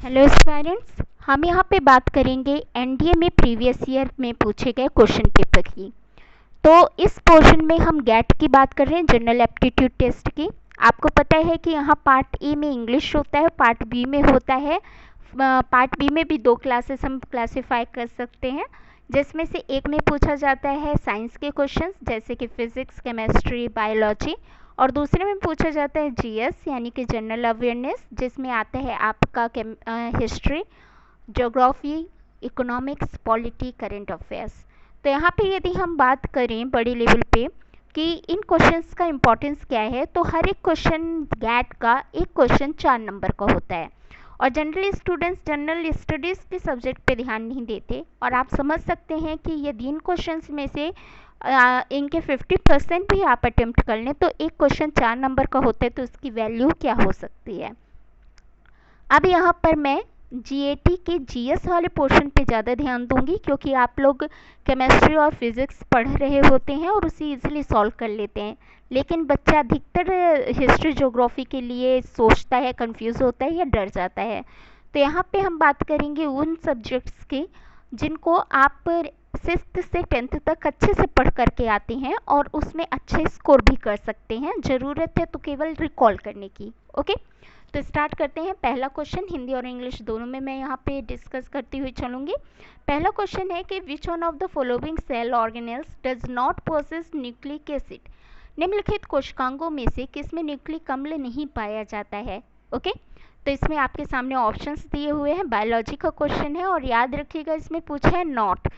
Hello students, हम यहाँ पे बात करेंगे एनडीए में प्रीवियस ईयर में पूछे गए क्वेश्चन पेपर की। तो इस पोर्शन में हम गैट की बात कर रहे हैं, जनरल एप्टीट्यूड टेस्ट की। आपको पता है कि यहाँ पार्ट ए में इंग्लिश होता है, पार्ट बी में होता है। पार्ट बी में भी दो क्लासेस हम क्लासीफाई कर सकते हैं, जिसमें से एक में पूछा जाता है साइंस के क्वेश्चंस जैसे कि फिजिक्स, केमिस्ट्री, बायोलॉजी, और दूसरे में पूछा जाता है जीएस यानी कि जनरल अवेयरनेस, जिसमें आता है आपका history, geography, economics, polity, current affairs. तो यहाँ पे यदि हम बात करें बड़ी लेवल पे कि इन क्वेश्चंस का इम्पोर्टेंस क्या है, तो हर एक क्वेश्चन गैट का एक क्वेश्चन 4 नंबर का होता है। और जनरली स्टूडेंट्स जनरल स्टडीज़ के सब्जेक्ट पे ध्यान नहीं देते, और आप समझ सकते हैं कि यदि इन क्वेश्चंस में से इनके 50% भी आप अटेम्प्ट कर लें तो एक क्वेश्चन 4 नंबर का होता है, तो उसकी वैल्यू क्या हो सकती है। अब यहाँ पर मैं जीएटी के जीएस वाले पोर्शन पे ज़्यादा ध्यान दूंगी, क्योंकि आप लोग केमिस्ट्री और फिज़िक्स पढ़ रहे होते हैं और उसे इजीली सॉल्व कर लेते हैं, लेकिन बच्चा अधिकतर हिस्ट्री ज्योग्राफी के लिए सोचता है, कंफ्यूज होता है या डर जाता है। तो यहाँ पे हम बात करेंगे उन सब्जेक्ट्स की जिनको आप 6th से 10th तक अच्छे से पढ़ करके आते हैं और उसमें अच्छे स्कोर भी कर सकते हैं। ज़रूरत है तो केवल रिकॉल करने की। ओके, तो स्टार्ट करते हैं। पहला क्वेश्चन हिंदी और इंग्लिश दोनों में मैं यहाँ पे डिस्कस करती हुई चलूँगी। पहला क्वेश्चन है कि which one of the following cell organelles does not possess nucleic acid. निम्नलिखित कोशिकांगों में से किसमें न्यूक्लिक अम्ल नहीं पाया जाता है। ओके, तो इसमें आपके सामने ऑप्शंस दिए हुए हैं। बायोलॉजी का क्वेश्चन है और याद रखिएगा इसमें पूछा है नॉट।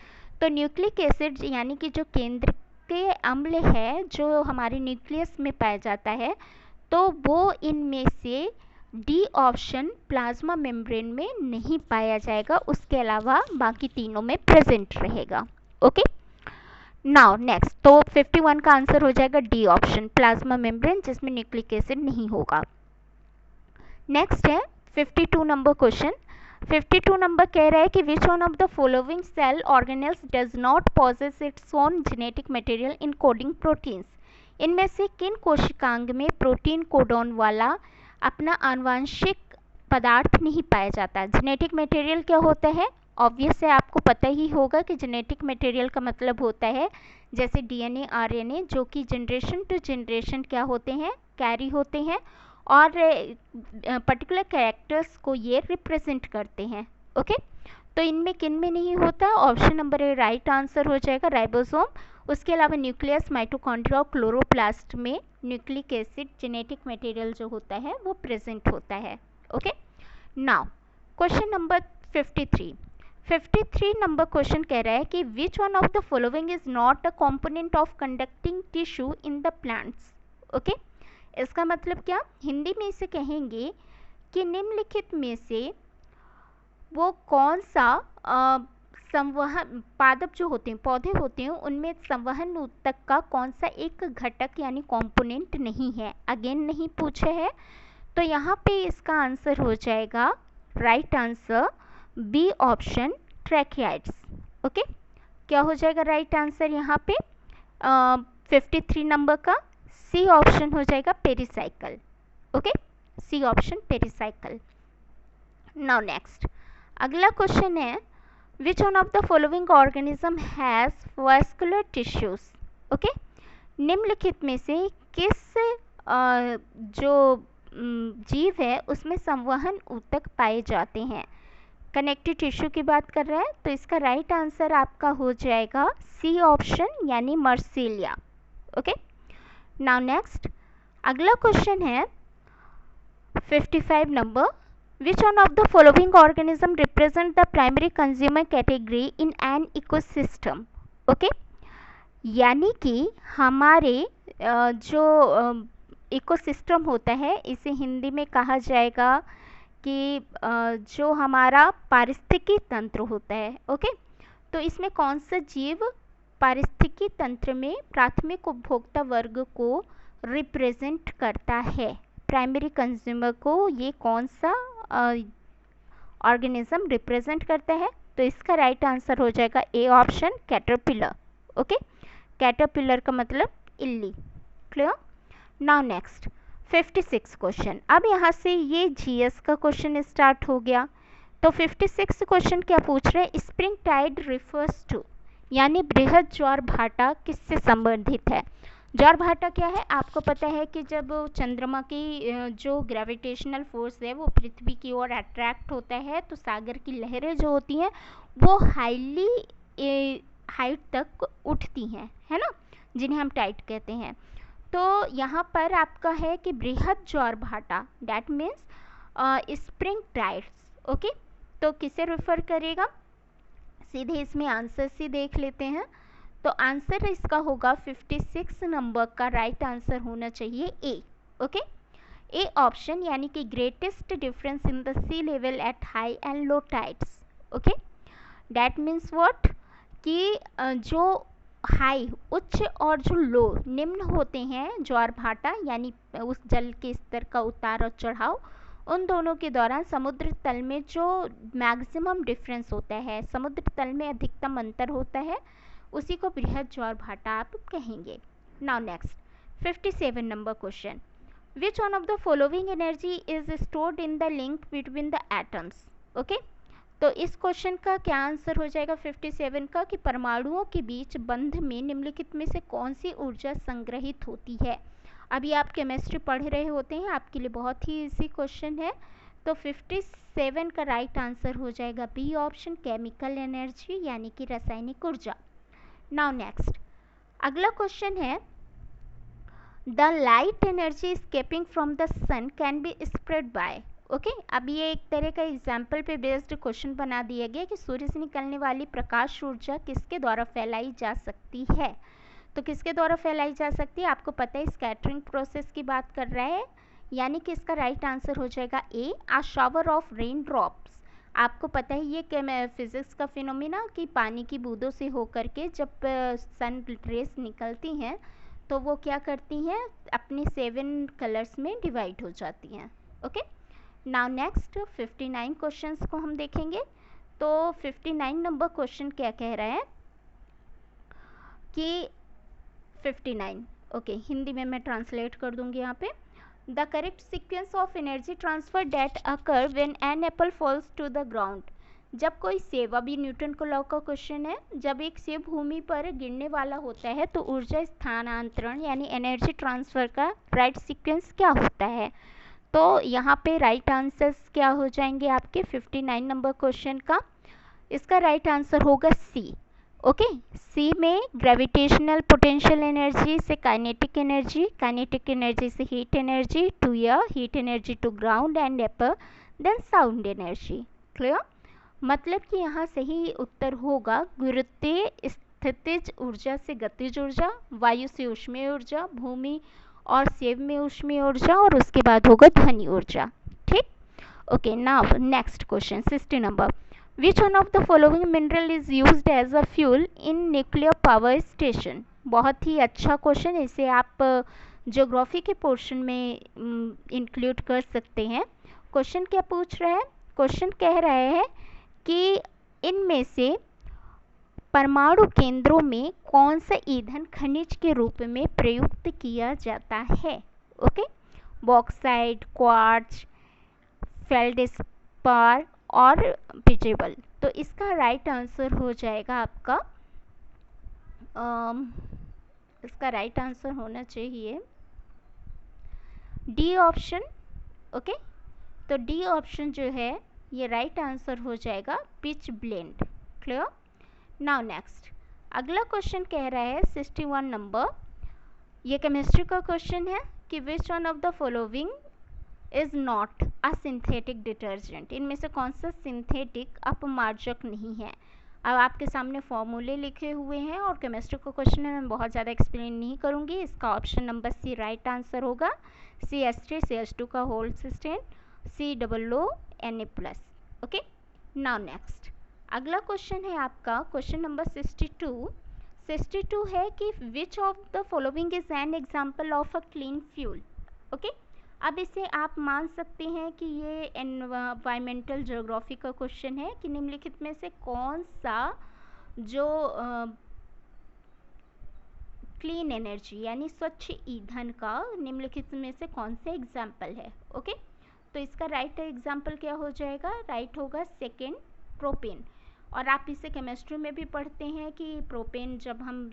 तो न्यूक्लिक एसिड यानी कि जो केंद्र के अम्ल है जो हमारे न्यूक्लियस में पाया जाता है, तो वो इनमें से डी ऑप्शन प्लाज्मा मेम्ब्रेन में नहीं पाया जाएगा, उसके अलावा बाकी तीनों में प्रेजेंट रहेगा। ओके, नाउ नेक्स्ट, तो 51 का आंसर हो जाएगा डी ऑप्शन प्लाज्मा मेम्ब्रेन, जिसमें न्यूक्लिक एसिड नहीं होगा। नेक्स्ट है 52 नंबर क्वेश्चन। 52 नंबर कह रहा है कि which one of the following cell organelles does not possess its own genetic material in coding proteins. इनमें से किन कोशिकांग में प्रोटीन कोडोन वाला अपना आनुवंशिक पदार्थ नहीं पाया जाता। जेनेटिक मटेरियल क्या होता है, ऑब्वियस है, आपको पता ही होगा कि जेनेटिक मटेरियल का मतलब होता है जैसे डीएनए, आरएनए, जो कि जनरेशन टू जनरेशन क्या होते हैं, कैरी होते हैं और पर्टिकुलर कैरेक्टर्स को ये रिप्रेजेंट करते हैं। ओके, तो इनमें किन में नहीं होता, option number A right answer हो जाएगा राइबोसोम। उसके अलावा न्यूक्लियस, माइटोकॉन्ड्रिया और क्लोरोप्लास्ट में न्यूक्लिक एसिड जेनेटिक मटेरियल जो होता है वो प्रेजेंट होता है। Okay, now question number 53 number question कह रहा है कि which one of the following is not a component of conducting tissue in the plants. Okay, इसका मतलब क्या, हिंदी में इसे कहेंगे कि निम्नलिखित में से वो कौन सा संवहन पादप जो होते हैं, पौधे होते हैं, उनमें संवहन ऊतक का कौन सा एक घटक यानी कंपोनेंट नहीं है। अगेन नहीं पूछे है, तो यहाँ पे इसका आंसर हो जाएगा right answer B option tracheids. Okay, क्या हो जाएगा राइट आंसर यहाँ पे 53 नंबर का सी ऑप्शन हो जाएगा pericycle. Okay, C option pericycle. Now next, अगला क्वेश्चन है which one of the following organism has vascular tissues. Okay, निम्नलिखित में से किस जो जीव है उसमें संवहन ऊतक पाए जाते हैं। कनेक्टिव टिश्यू की बात कर रहा है, तो इसका राइट आंसर आपका हो जाएगा सी ऑप्शन यानी मर्सीलिया। ओके, नाउ नेक्स्ट, अगला क्वेश्चन है 55 number. Which one of the following organism represent the primary consumer category in an ecosystem? Okay, यानी कि हमारे जो इकोसिस्टम होता है इसे हिंदी में कहा जाएगा कि जो हमारा पारिस्थितिकी तंत्र होता है। ओके, तो इसमें कौन सा जीव पारिस्थितिकी तंत्र में प्राथमिक उपभोक्ता वर्ग को रिप्रेजेंट करता है, प्राइमरी कंज्यूमर को ये कौन सा ऑर्गेनिज्म रिप्रेजेंट करता है, तो इसका राइट आंसर हो जाएगा A option caterpillar. Okay, caterpillar का मतलब इल्ली। Clear, now next 56 question. अब यहाँ से ये जीएस का क्वेश्चन स्टार्ट हो गया। तो 56 क्वेश्चन क्या पूछ रहे हैं, स्प्रिंग टाइड रिफर्स टू, यानी बृहद ज्वार भाटा किससे संबंधित है। ज्वार भाटा क्या है, आपको पता है कि जब चंद्रमा की जो ग्रेविटेशनल फोर्स है वो पृथ्वी की ओर अट्रैक्ट होता है तो सागर की लहरें जो होती हैं वो हाईली हाइट तक उठती हैं, है ना, जिन्हें हम टाइड कहते हैं। तो यहाँ पर आपका है कि बृहद ज्वार भाटा, that means spring tides. Okay, तो किसे रेफर करेगा, सीधे इसमें आंसर से देख लेते हैं। तो आंसर इसका होगा 56 नंबर का राइट आंसर होना चाहिए ए। ओके, ए ऑप्शन, यानी कि greatest difference in the sea level at high and low tides. Okay, that means what, कि जो हाई उच्च और जो लो निम्न होते हैं ज्वार भाटा, यानी उस जल के स्तर का उतार और चढ़ाव, उन दोनों के दौरान समुद्र तल में जो मैक्सिमम डिफरेंस होता है, समुद्र तल में अधिकतम अंतर होता है, उसी को बृहद ज्वार भाटा आप कहेंगे। Now next 57 number question, which one of the following energy is stored in the link between the atoms. Okay, तो इस क्वेश्चन का क्या आंसर हो जाएगा 57 का, कि परमाणुओं के बीच बंध में निम्नलिखित में से कौन सी ऊर्जा संग्रहित होती है। अभी आप केमिस्ट्री पढ़ रहे होते हैं, आपके लिए बहुत ही इजी क्वेश्चन है। तो 57 का राइट आंसर हो जाएगा बी ऑप्शन, केमिकल एनर्जी, यानी कि रासायनिक ऊर्जा। नाउ नेक्स्ट अगला क्वेश्चन है, the light energy escaping from the sun can be spread by. Okay, अब ये एक तरह का एग्जाम्पल पे बेस्ड क्वेश्चन बना दिया गया कि सूर्य से निकलने वाली प्रकाश ऊर्जा किसके द्वारा फैलाई जा सकती है। तो किसके द्वारा फैलाई जा सकती है, आपको पता है स्कैटरिंग प्रोसेस की बात कर रहा है, यानी कि इसका राइट आंसर हो जाएगा ए, आ शावर ऑफ रेन ड्रॉप्स। आपको पता है ये फिजिक्स का फिनोमिना कि पानी की बूंदों से होकर के जब सन रेस निकलती हैं तो वो क्या करती हैं, अपने 7 कलर्स में डिवाइड हो जाती हैं। ओके, नाउ नेक्स्ट 59 क्वेश्चंस को हम देखेंगे। तो 59 नंबर क्वेश्चन क्या कह रहा है कि 59, ओके, हिंदी में मैं ट्रांसलेट कर दूंगी यहाँ पे। The correct sequence of energy transfer that occur when an apple falls to the ground. जब कोई सेब, अभी न्यूटन को लॉ का क्वेश्चन है, जब एक सेब भूमि पर गिरने वाला होता है तो ऊर्जा स्थानांतरण यानी एनर्जी ट्रांसफर का राइट सीक्वेंस क्या होता है। तो यहाँ पे राइट आंसर्स क्या हो जाएंगे आपके 59 नंबर क्वेश्चन का, इसका राइट आंसर होगा सी। ओके, सी में ग्रेविटेशनल पोटेंशियल एनर्जी से काइनेटिक एनर्जी, काइनेटिक एनर्जी से heat energy to air, heat energy to ground and upper, then sound energy. Clear, मतलब कि यहाँ सही उत्तर होगा गुरुत्वीय स्थितिज ऊर्जा से गतिज ऊर्जा, वायु से ऊष्मीय ऊर्जा, भूमि और सेब में ऊष्मीय ऊर्जा, और उसके बाद होगा ध्वनि ऊर्जा। ठीक, okay, now next question 60 number, which one of the following mineral is used as a fuel in nuclear power station. बहुत ही अच्छा क्वेश्चन, इसे आप ज्योग्राफी के पोर्शन में इंक्लूड कर सकते हैं। क्वेश्चन क्या पूछ रहा है, क्वेश्चन कह रहा है कि इनमें से परमाणु केंद्रों में कौन सा ईंधन खनिज के रूप में प्रयुक्त किया जाता है। ओके, बॉक्साइट, क्वार्ट्ज, फेल्डस्पार और पिजेबल। तो इसका राइट आंसर हो जाएगा आपका इसका राइट आंसर होना चाहिए डी ऑप्शन। ओके, तो डी ऑप्शन जो है ये राइट आंसर हो जाएगा pitch blend. Clear, now next अगला क्वेश्चन कह रहा है 61 नंबर, ये केमिस्ट्री का क्वेश्चन है कि which one of the following is not a synthetic detergent. इनमें से कौन सा सिंथेटिक अपमार्जक नहीं है। अब आपके सामने फॉर्मूले लिखे हुए हैं और केमिस्ट्री का क्वेश्चन है, मैं बहुत ज़्यादा एक्सप्लेन नहीं करूँगी। इसका option number C right answer होगा, CH3CH2 का होल सिस्टेन, COO Na+। Okay, now next अगला क्वेश्चन है आपका क्वेश्चन नंबर 62 है कि which of the following is an example of a clean fuel. Okay, अब इसे आप मान सकते हैं कि ये एनवायरमेंटल ज्योग्राफी का क्वेश्चन है कि निम्नलिखित में से कौन सा जो क्लीन एनर्जी यानी स्वच्छ ईंधन का निम्नलिखित में से कौन से एग्जाम्पल है। ओके, तो इसका राइट एग्जाम्पल क्या हो जाएगा, राइट होगा सेकेंड प्रोपेन। और आप इसे केमिस्ट्री में भी पढ़ते हैं कि प्रोपेन, जब हम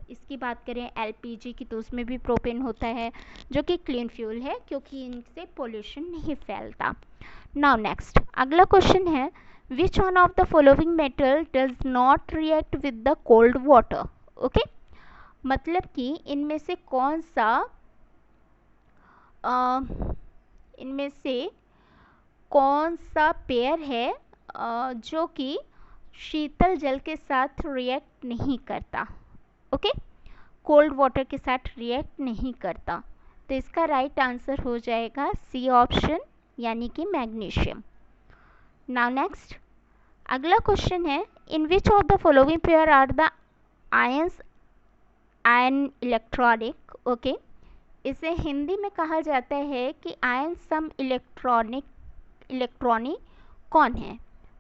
इसकी बात करें एलपीजी की, तो उसमें भी प्रोपेन होता है जो कि क्लीन फ्यूल है क्योंकि इनसे पोल्यूशन नहीं फैलता। नाउ नेक्स्ट, अगला क्वेश्चन है which one of the following metal does not react with the cold water. Okay, मतलब कि इनमें से कौन सा इनमें से कौन सा पेयर है जो कि शीतल जल के साथ रिएक्ट नहीं करता। ओके, कोल्ड वाटर के साथ रिएक्ट नहीं करता। तो इसका राइट आंसर हो जाएगा सी ऑप्शन, यानी कि मैग्नीशियम। नाउ नेक्स्ट, अगला क्वेश्चन है in which of the following pair are the ions ion electronic. Okay, इसे हिंदी में कहा जाता है कि आयन सम इलेक्ट्रॉनी कौन है।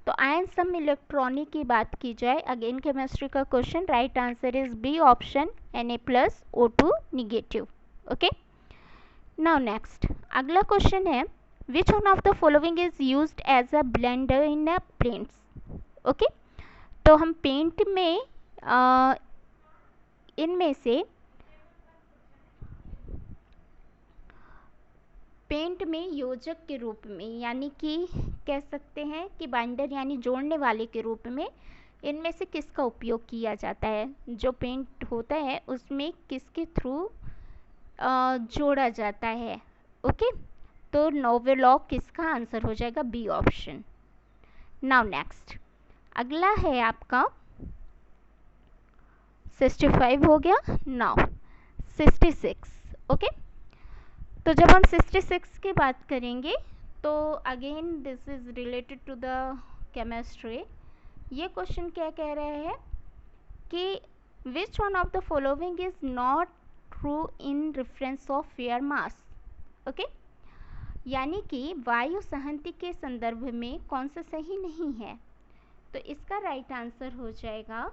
तो आयन सम इलेक्ट्रॉनी की बात की जाए, अगेन केमिस्ट्री का question, right answer is B option Na+O2 निगेटिव। ओके, नाउ नेक्स्ट, अगला क्वेश्चन है which one of the following is used as a blender in a paints. Okay, तो हम पेंट में इनमें से पेंट में योजक के रूप में, यानी कि कह सकते हैं कि बाइंडर यानी जोड़ने वाले के रूप में इनमें से किसका उपयोग किया जाता है। जो पेंट होता है उसमें किसके थ्रू जोड़ा जाता है। ओके, तो नोवेलॉक किसका आंसर हो जाएगा, बी ऑप्शन। नाउ नेक्स्ट, अगला है आपका 65 हो गया। नाउ 66। ओके, तो जब हम 66 की बात करेंगे तो again this is related to the chemistry. ये क्वेश्चन क्या कह रहा है कि which one of the following is not true in reference of fair mass. Okay, यानी कि वायु सहंति के संदर्भ में कौन सा सही नहीं है। तो इसका राइट आंसर हो जाएगा,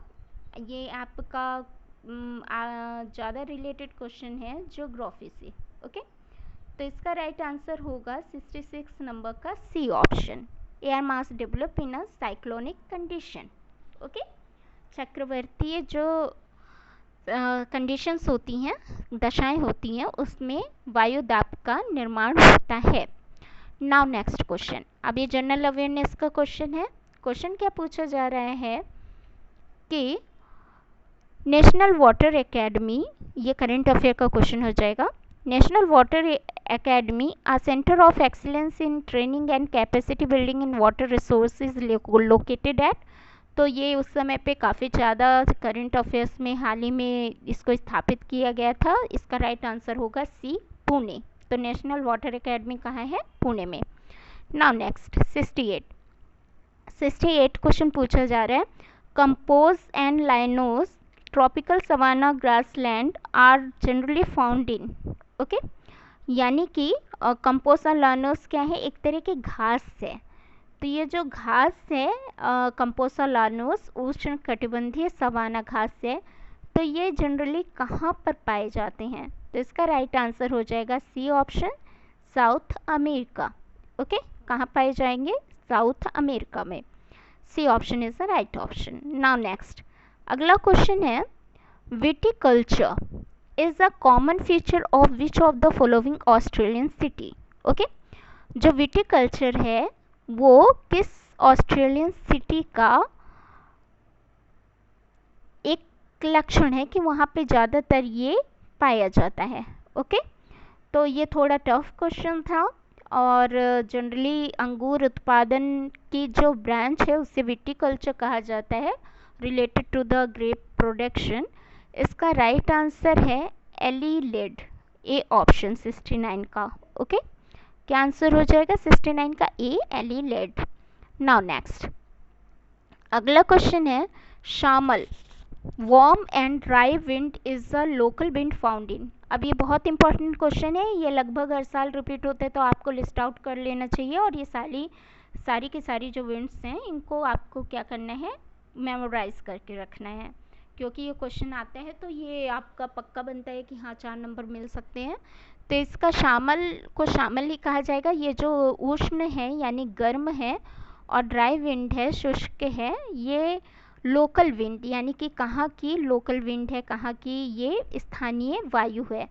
ये आपका ज़्यादा रिलेटेड क्वेश्चन है ज्योग्राफी से। ओके, तो इसका राइट आंसर होगा 66 नंबर का C option, air mass develop in a cyclonic condition. Okay, चक्रवर्तीय जो कंडीशंस होती हैं, दशाएं होती हैं, उसमें वायु दाब का निर्माण होता है। नाउ नेक्स्ट क्वेश्चन, अब ये जनरल अवेयरनेस का क्वेश्चन है। क्वेश्चन क्या पूछा जा रहा है कि नेशनल वाटर एकेडमी, ये करंट अफेयर का क्वेश्चन हो जाएगा। National water academy a centre of excellence in training and capacity building in water resources located at. तो ये उस समय पे काफ़ी ज़्यादा करंट अफेयर्स में हाल ही में इसको स्थापित किया गया था। इसका राइट आंसर होगा सी, पुणे। तो नेशनल वाटर एकेडमी कहाँ है, पुणे में। नाउ नेक्स्ट 68 क्वेश्चन पूछा जा रहा है, campos and llanos tropical savanna grassland are generally found in. Okay, यानी कि कंपोज और लाइनोस क्या है, एक तरह की घास है। तो ये जो घास है कंपोज और लाइनोस उष्ण कटिबंधीय सवाना घास है। तो ये जनरली कहाँ पर पाए जाते हैं। तो इसका राइट आंसर हो जाएगा C option, South America. Okay, कहाँ पाए जाएंगे, साउथ अमेरिका में। C option is the right option. Now next, अगला क्वेश्चन है viticulture is a common feature of which of the following Australian city. Okay, जो viticulture है वो किस ऑस्ट्रेलियन सिटी का एक लक्षण है कि वहाँ पे ज़्यादातर ये पाया जाता है। ओके, तो ये थोड़ा टफ क्वेश्चन था, और जनरली अंगूर उत्पादन की जो ब्रांच है उसे विटिकल्चर कहा जाता है, related to the grape production. इसका राइट आंसर है एलिलेड, ए ऑप्शन 69 का। ओके, क्या आंसर हो जाएगा 69 का ए, एलिलेड। नाउ नेक्स्ट, अगला क्वेश्चन है शामल warm and dry wind is a local wind found in. अब ये बहुत इंपॉर्टेंट क्वेश्चन है, ये लगभग हर साल रिपीट होते हैं, तो आपको लिस्ट आउट कर लेना चाहिए। और ये सारी की सारी जो विंड्स हैं इनको आपको क्या करना है, मेमोराइज करके रखना है, क्योंकि ये क्वेश्चन आता है तो ये आपका पक्का बनता है कि हाँ 4 नंबर मिल सकते हैं। तो इसका शामल को शामल ही कहा जाएगा। ये जो उष्ण है यानी गर्म है और ड्राई विंड है, शुष्क है, ये लोकल विंड यानी कि कहाँ की लोकल विंड है, कहाँ की ये स्थानीय वायु है।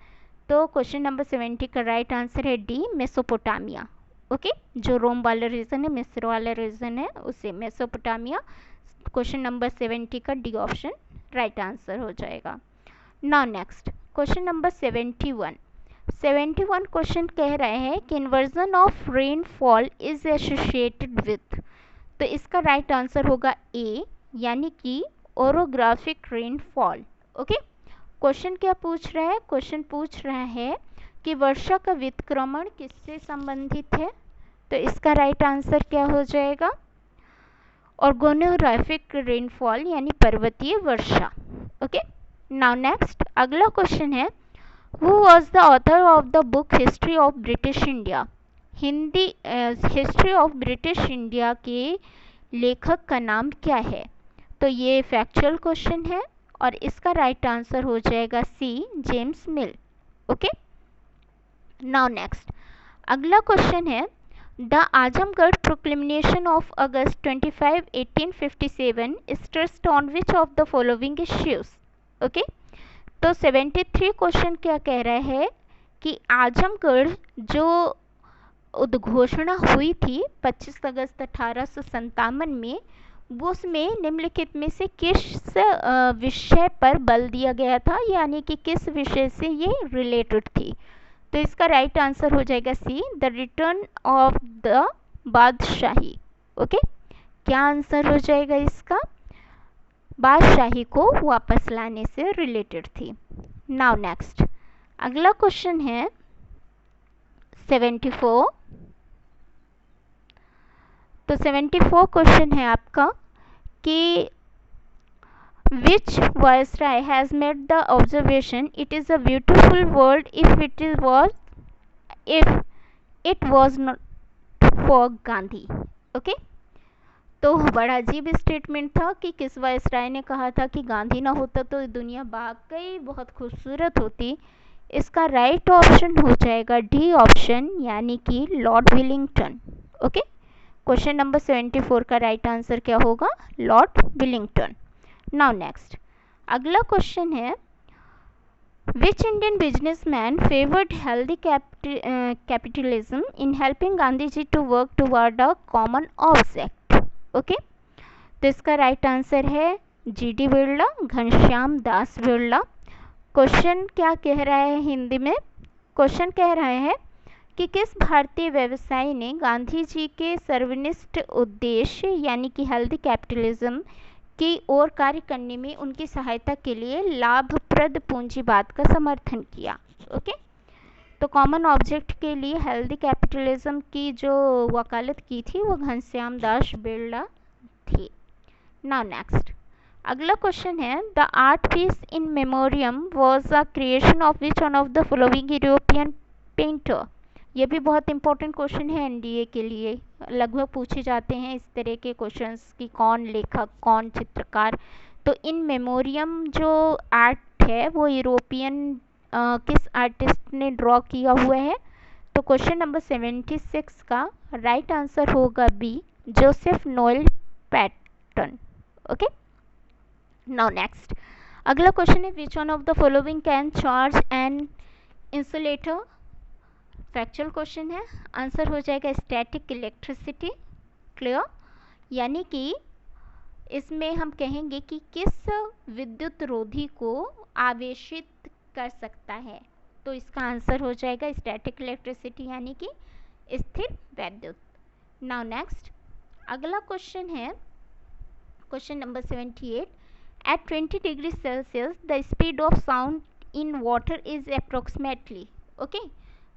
तो क्वेश्चन नंबर 70 का राइट आंसर है डी, मेसोपोटामिया। ओके, जो रोम वाला रीजन है, मिस्र वाला रीजन है, उसे मेसोपोटामिया। क्वेश्चन नंबर 70 का डी ऑप्शन राइट आंसर हो जाएगा। Now next question number 71। 71 question कह रहे हैं कि inversion of rainfall is associated with, तो इसका राइट आंसर होगा ए, यानी कि ओरोग्राफिक रेनफॉल। ओके, क्वेश्चन क्या पूछ रहा है? क्वेश्चन पूछ रहा है कि वर्षा का वितक्रमण किससे संबंधित है, तो इसका राइट आंसर क्या हो जाएगा? ऑर्गेनोग्राफिक रेनफॉल यानी पर्वतीय वर्षा। ओके, नाउ नेक्स्ट अगला क्वेश्चन है, who was the author of the book history of British India? Hindi history of British India के लेखक का नाम क्या है? तो ये फैक्चुअल क्वेश्चन है और इसका राइट आंसर हो जाएगा C, James Mill. Okay, now next अगला क्वेश्चन है, the Azamgarh proclamation of August 25, 1857 stressed on which of the following issues? Okay, तो 73 क्वेश्चन क्या कह रहा है कि आजमगढ़ जो उद्घोषणा हुई थी 25 अगस्त 1857 में, वो उसमें निम्नलिखित में से किस विषय पर बल दिया गया था, यानी कि किस विषय से ये रिलेटेड थी? तो इसका राइट आंसर हो जाएगा C, the return of the Badshahi. Okay, क्या आंसर हो जाएगा इसका? बादशाही को वापस लाने से रिलेटेड थी। नाउ नेक्स्ट अगला क्वेश्चन है 74। तो 74 क्वेश्चन है आपका कि which viceroy has made the observation it is a beautiful world if it was not for Gandhi? Okay, तो बड़ा अजीब स्टेटमेंट था कि किस वायसराय ने कहा था कि गांधी ना होता तो दुनिया वाकई बहुत खूबसूरत होती। इसका राइट ऑप्शन हो जाएगा डी ऑप्शन, यानी कि Lord Willingdon. Okay, question number 74 का राइट आंसर क्या होगा? Lord Willingdon. नाउ नेक्स्ट अगला क्वेश्चन है, which Indian businessman favoured healthy capitalism in helping Gandhi ji to work toward a common object? Okay, तो इसका राइट आंसर है जीडी बिरला, घनश्याम दास बिरला। क्वेश्चन क्या कह रहा है हिंदी में? क्वेश्चन कह रहे हैं कि किस भारतीय व्यवसायी ने गांधी जी के सर्वनिष्ठ उद्देश्य यानी कि हेल्दी कैपिटलिज्म की ओर कार्य करने में उनकी सहायता के लिए लाभप्रद पूंजीवाद का समर्थन किया? ओके, तो कॉमन ऑब्जेक्ट के लिए हेल्दी कैपिटलिज्म की जो वकालत की थी वो घनश्याम दास बिरला थी। नाउ नेक्स्ट अगला क्वेश्चन है, the art piece in memoriam was a creation of which one of the following European painter? ये भी बहुत इंपॉर्टेंट क्वेश्चन है एनडीए के लिए, लगभग पूछे जाते हैं इस तरह के क्वेश्चंस कि कौन लेखक, कौन चित्रकार। तो इन मेमोरियम जो आर्ट है वो यूरोपियन किस आर्टिस्ट ने ड्रॉ किया हुआ है? तो क्वेश्चन नंबर 76 का राइट आंसर होगा B, Joseph Noel Paton. Okay, now next अगला क्वेश्चन है, which one of the following can charge an insulator? Factual question है, आंसर हो जाएगा स्टैटिक इलेक्ट्रिसिटी। क्लियर, यानी कि इसमें हम कहेंगे कि किस विद्युत रोधी को आवेशित कर सकता है, तो इसका आंसर हो जाएगा स्टैटिक इलेक्ट्रिसिटी यानी कि स्थिर वैद्युत। नाउ नेक्स्ट अगला क्वेश्चन है question number 78, at 20 degree Celsius the speed of sound in water is approximately. Okay,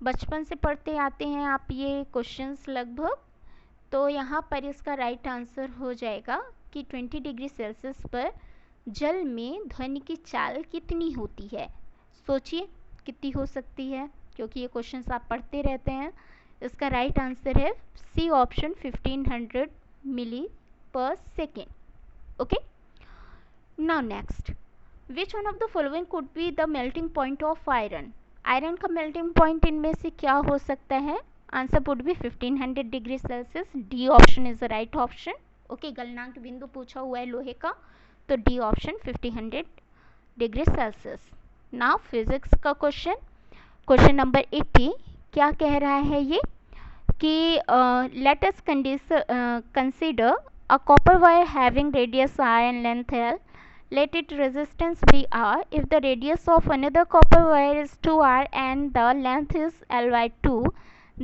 बचपन से पढ़ते आते हैं आप ये क्वेश्चंस लगभग, तो यहाँ पर इसका राइट आंसर हो जाएगा कि 20 डिग्री सेल्सियस पर जल में ध्वनि की चाल कितनी होती है? सोचिए कितनी हो सकती है, क्योंकि ये क्वेश्चंस आप पढ़ते रहते हैं। इसका राइट आंसर है सी ऑप्शन, 1500 मिली पर second. Okay, now next, which one of the following could be the melting point of iron? Iron का मेल्टिंग पॉइंट इनमें से क्या हो सकता है? Answer would be 1500 degree Celsius. D option is the right option. Okay, गलनांक बिंदु पूछा हुआ है लोहे का, तो D option 1500 degree Celsius. Now physics का क्वेश्चन नंबर 80 क्या कह रहा है ये कि let us consider a copper wire having radius r and length l, let its resistance be r. If the radius of another copper wire is 2r and the length is l by 2,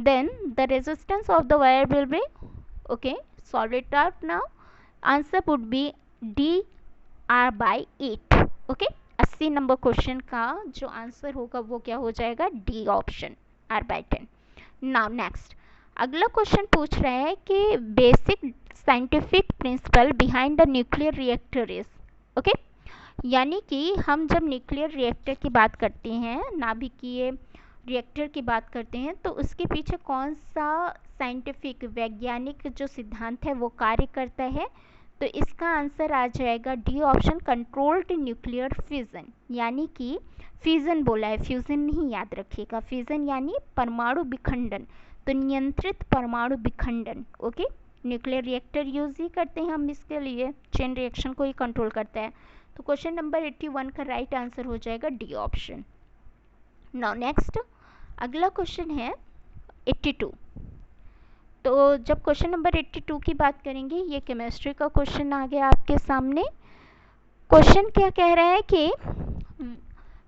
then the resistance of the wire will be, okay, solve it out now. Answer would be d r by 8. okay, 80 number question का जो answer होगा वो क्या हो जाएगा? D option, r by 10. Now next अगला question पूछ रहा है कि basic scientific principle behind the nuclear reactor is, okay, यानी कि हम जब न्यूक्लियर रिएक्टर की बात करते हैं, नाभिकीय रिएक्टर की बात करते हैं, तो उसके पीछे कौन सा साइंटिफिक वैज्ञानिक जो सिद्धांत है वो कार्य करता है? तो इसका आंसर आ जाएगा D option, controlled nuclear fusion, यानी कि फ्यूजन बोला है, फ्यूजन नहीं, याद रखिएगा, फ्यूजन यानी परमाणु विखंडन, तो नियंत्रित परमाणु विखंडन। ओके, न्यूक्लियर रिएक्टर यूज ही करते हैं हम इसके लिए, चेन रिएक्शन को ही कंट्रोल करता है। तो क्वेश्चन नंबर 81 का राइट आंसर हो जाएगा डी ऑप्शन। नाउ नेक्स्ट अगला क्वेश्चन है 82। तो जब क्वेश्चन नंबर 82 की बात करेंगे, ये केमिस्ट्री का क्वेश्चन आ गया आपके सामने। क्वेश्चन क्या कह रहा है कि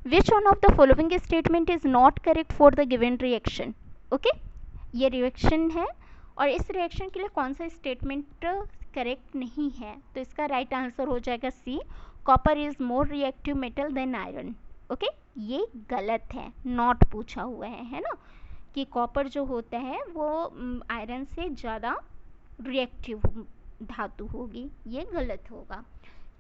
which one of the following statement is not correct for the given reaction. Okay, ये रिएक्शन है और इस रिएक्शन के लिए कौन सा स्टेटमेंट करेक्ट नहीं है? तो इसका राइट आंसर हो जाएगा C, copper is more reactive metal than iron. Okay, ये गलत है, नॉट पूछा हुआ है ना, कि कॉपर जो होता है वो आयरन से ज़्यादा रिएक्टिव धातु होगी, ये गलत होगा।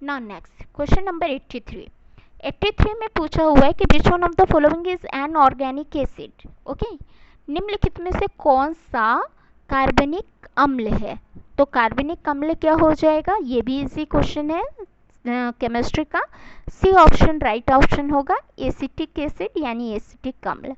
नाउ नेक्स्ट क्वेश्चन नंबर 83 में पूछा हुआ है कि which one of the following is an organic acid. Okay, निम्नलिखित में से कौन सा कार्बनिक अम्ल है? तो कार्बनिक अम्ल क्या हो जाएगा? ये भी इजी क्वेश्चन है केमिस्ट्री का। सी ऑप्शन राइट ऑप्शन होगा, एसिटिक एसिड यानी एसिटिक अम्ल।